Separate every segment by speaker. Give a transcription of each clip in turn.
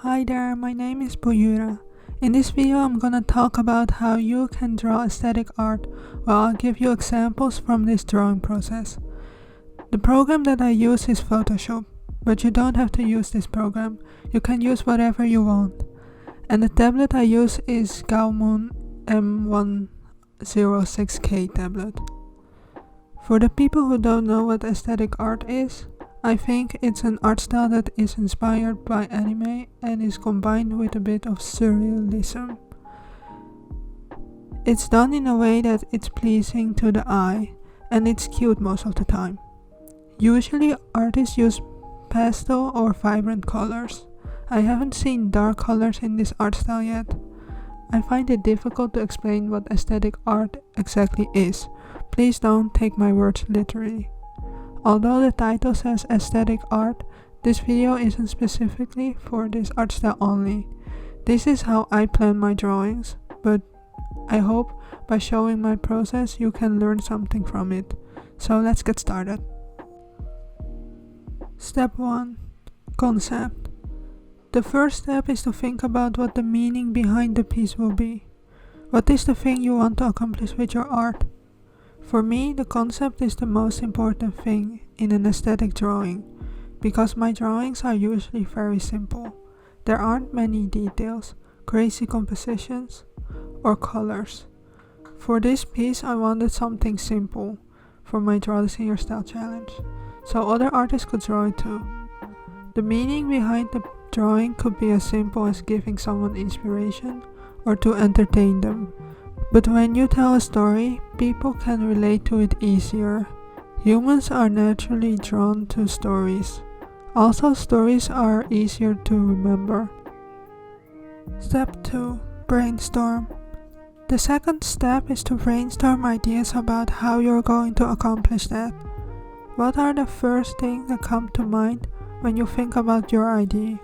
Speaker 1: Hi there, my name is Boyura. In this video I'm gonna talk about how you can draw aesthetic art, while I'll give you examples from this drawing process. The program that I use is Photoshop, but you don't have to use this program, you can use whatever you want. And the tablet I use is Gaomon M106K tablet. For the people who don't know what aesthetic art is, I think it's an art style that is inspired by anime and is combined with a bit of surrealism. It's done in a way that it's pleasing to the eye, and it's cute most of the time. Usually artists use pastel or vibrant colors. I haven't seen dark colors in this art style yet. I find it difficult to explain what aesthetic art exactly is. Please don't take my words literally. Although the title says aesthetic art, this video isn't specifically for this art style only. This is how I plan my drawings, but I hope by showing my process you can learn something from it. So let's get started. Step 1. Concept. The first step is to think about what the meaning behind the piece will be. What is the thing you want to accomplish with your art? For me, the concept is the most important thing in an aesthetic drawing, because my drawings are usually very simple. There aren't many details, crazy compositions, or colors. For this piece, I wanted something simple for my Draw This in Your Style challenge, so other artists could draw it too. The meaning behind the drawing could be as simple as giving someone inspiration or to entertain them. But when you tell a story, people can relate to it easier. Humans are naturally drawn to stories. Also, stories are easier to remember. Step 2. Brainstorm. The second step is to brainstorm ideas about how you're going to accomplish that. What are the first things that come to mind when you think about your idea?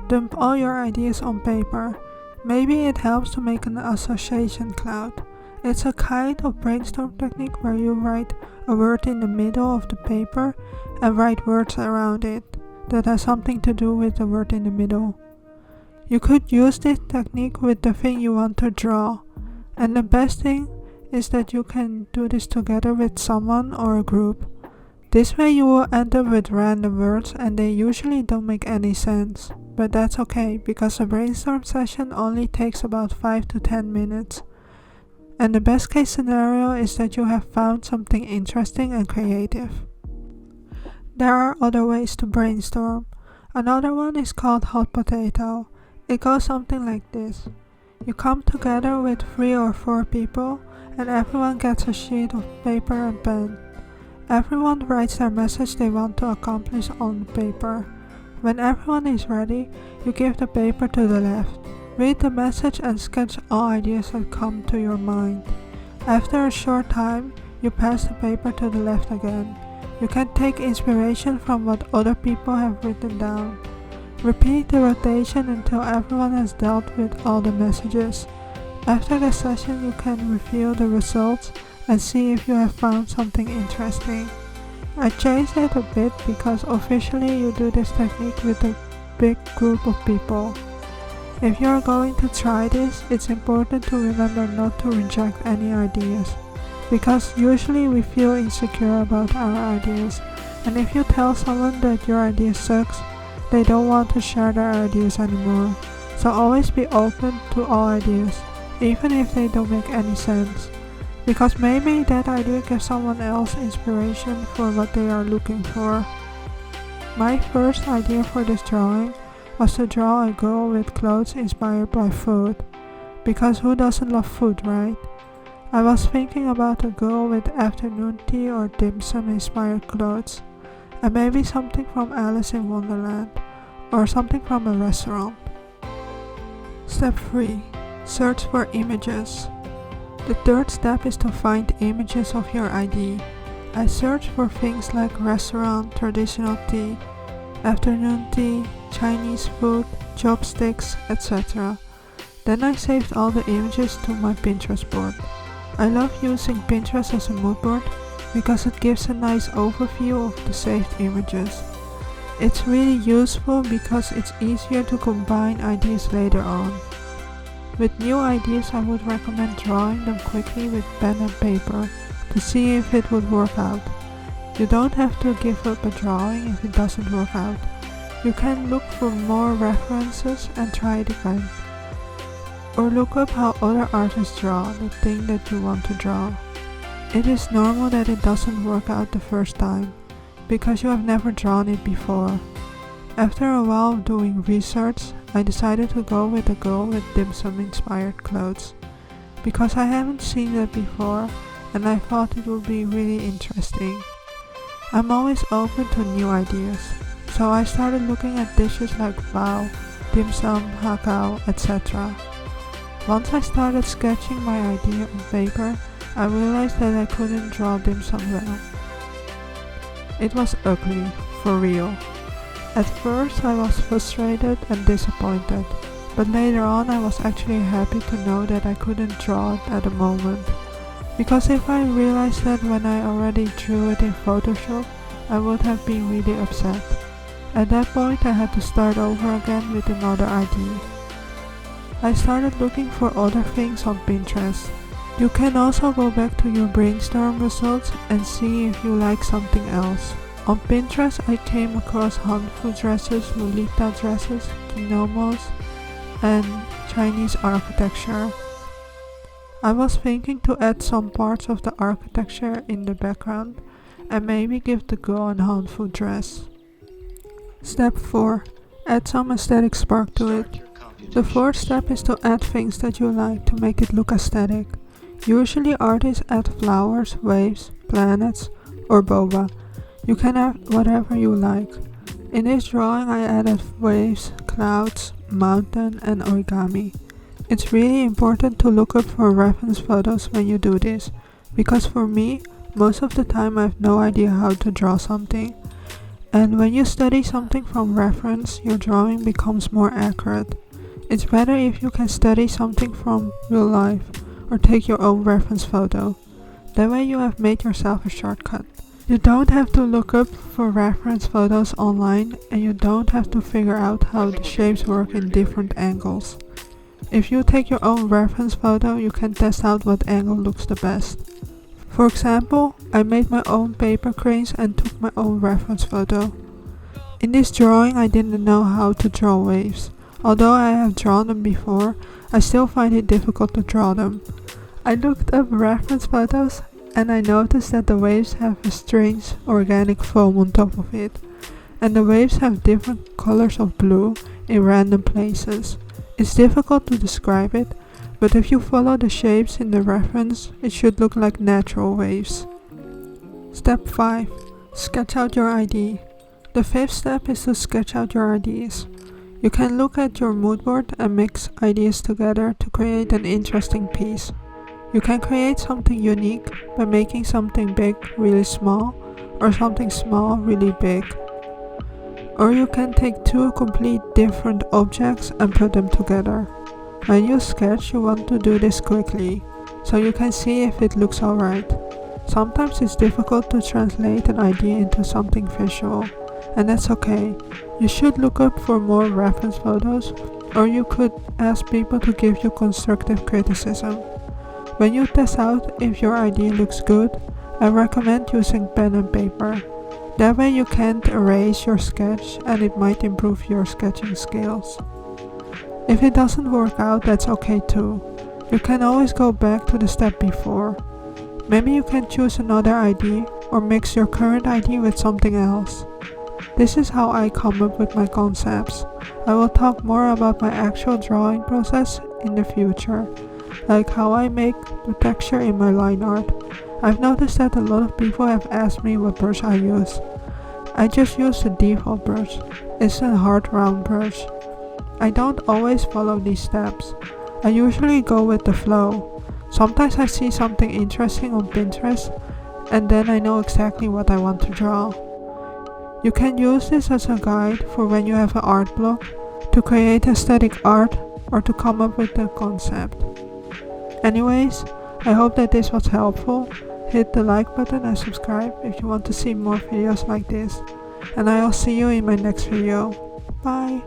Speaker 1: Dump all your ideas on paper. Maybe it helps to make an association cloud. It's a kind of brainstorm technique where you write a word in the middle of the paper and write words around it that has something to do with the word in the middle. You could use this technique with the thing you want to draw, and the best thing is that you can do this together with someone or a group. This way you will end up with random words and they usually don't make any sense. But that's okay, because a brainstorm session only takes about 5 to 10 minutes. And the best case scenario is that you have found something interesting and creative. There are other ways to brainstorm. Another one is called hot potato. It goes something like this. You come together with 3 or 4 people and everyone gets a sheet of paper and pen. Everyone writes their message they want to accomplish on the paper. When everyone is ready, you give the paper to the left. Read the message and sketch all ideas that come to your mind. After a short time, you pass the paper to the left again. You can take inspiration from what other people have written down. Repeat the rotation until everyone has dealt with all the messages. After the session, you can review the results and see if you have found something interesting. I changed it a bit because officially you do this technique with a big group of people. If you are going to try this, it's important to remember not to reject any ideas, because usually we feel insecure about our ideas, and if you tell someone that your idea sucks, they don't want to share their ideas anymore. So always be open to all ideas, even if they don't make any sense. Because maybe that idea gives someone else inspiration for what they are looking for. My first idea for this drawing was to draw a girl with clothes inspired by food. Because who doesn't love food, right? I was thinking about a girl with afternoon tea or dim sum inspired clothes. And maybe something from Alice in Wonderland. Or something from a restaurant. Step 3. Search for images. The third step is to find images of your idea. I searched for things like restaurant, traditional tea, afternoon tea, Chinese food, chopsticks, etc. Then I saved all the images to my Pinterest board. I love using Pinterest as a mood board because it gives a nice overview of the saved images. It's really useful because it's easier to combine ideas later on. With new ideas, I would recommend drawing them quickly with pen and paper to see if it would work out. You don't have to give up a drawing if it doesn't work out. You can look for more references and try it again. Or look up how other artists draw the thing that you want to draw. It is normal that it doesn't work out the first time, because you have never drawn it before. After a while of doing research, I decided to go with a girl with dim sum inspired clothes, because I haven't seen that before and I thought it would be really interesting. I'm always open to new ideas, so I started looking at dishes like bao, dim sum, hakao, etc. Once I started sketching my idea on paper, I realized that I couldn't draw dim sum well. It was ugly, for real. At first I was frustrated and disappointed, but later on I was actually happy to know that I couldn't draw it at the moment. Because if I realized that when I already drew it in Photoshop, I would have been really upset. At that point I had to start over again with another idea. I started looking for other things on Pinterest. You can also go back to your Brainstorm results and see if you like something else. On Pinterest I came across Hanfu dresses, Lolita dresses, kinomos, and Chinese architecture. I was thinking to add some parts of the architecture in the background and maybe give the girl a Hanfu dress. Step 4. Add some aesthetic spark to it. The fourth step is to add things that you like to make it look aesthetic. Usually artists add flowers, waves, planets, or boba. You can add whatever you like. In this drawing I added waves, clouds, mountain, and origami. It's really important to look up for reference photos when you do this, because for me, most of the time I have no idea how to draw something. And when you study something from reference, your drawing becomes more accurate. It's better if you can study something from real life, or take your own reference photo. That way you have made yourself a shortcut. You don't have to look up for reference photos online, and you don't have to figure out how the shapes work in different angles. If you take your own reference photo, you can test out what angle looks the best. For example, I made my own paper cranes and took my own reference photo. In this drawing I didn't know how to draw waves. Although I have drawn them before, I still find it difficult to draw them. I looked up reference photos and I noticed that the waves have a strange organic foam on top of it, and the waves have different colors of blue in random places. It's difficult to describe it, but if you follow the shapes in the reference, it should look like natural waves. Step 5. Sketch out your idea. The fifth step is to sketch out your ideas. You can look at your mood board and mix ideas together to create an interesting piece. You can create something unique by making something big really small, or something small really big. Or you can take two complete different objects and put them together. When you sketch, you want to do this quickly, so you can see if it looks alright. Sometimes it's difficult to translate an idea into something visual, and that's okay. You should look up for more reference photos, or you could ask people to give you constructive criticism. When you test out if your idea looks good, I recommend using pen and paper. That way you can't erase your sketch and it might improve your sketching skills. If it doesn't work out, that's okay too. You can always go back to the step before. Maybe you can choose another idea or mix your current idea with something else. This is how I come up with my concepts. I will talk more about my actual drawing process in the future, like how I make the texture in my line art. I've noticed that a lot of people have asked me what brush I use. I just use the default brush. It's a hard round brush. I don't always follow these steps. I usually go with the flow. Sometimes I see something interesting on Pinterest and then I know exactly what I want to draw. You can use this as a guide for when you have an art block, to create aesthetic art, or to come up with the concept. Anyways, I hope that this was helpful. Hit the like button and subscribe if you want to see more videos like this. and I'll see you in my next video. Bye!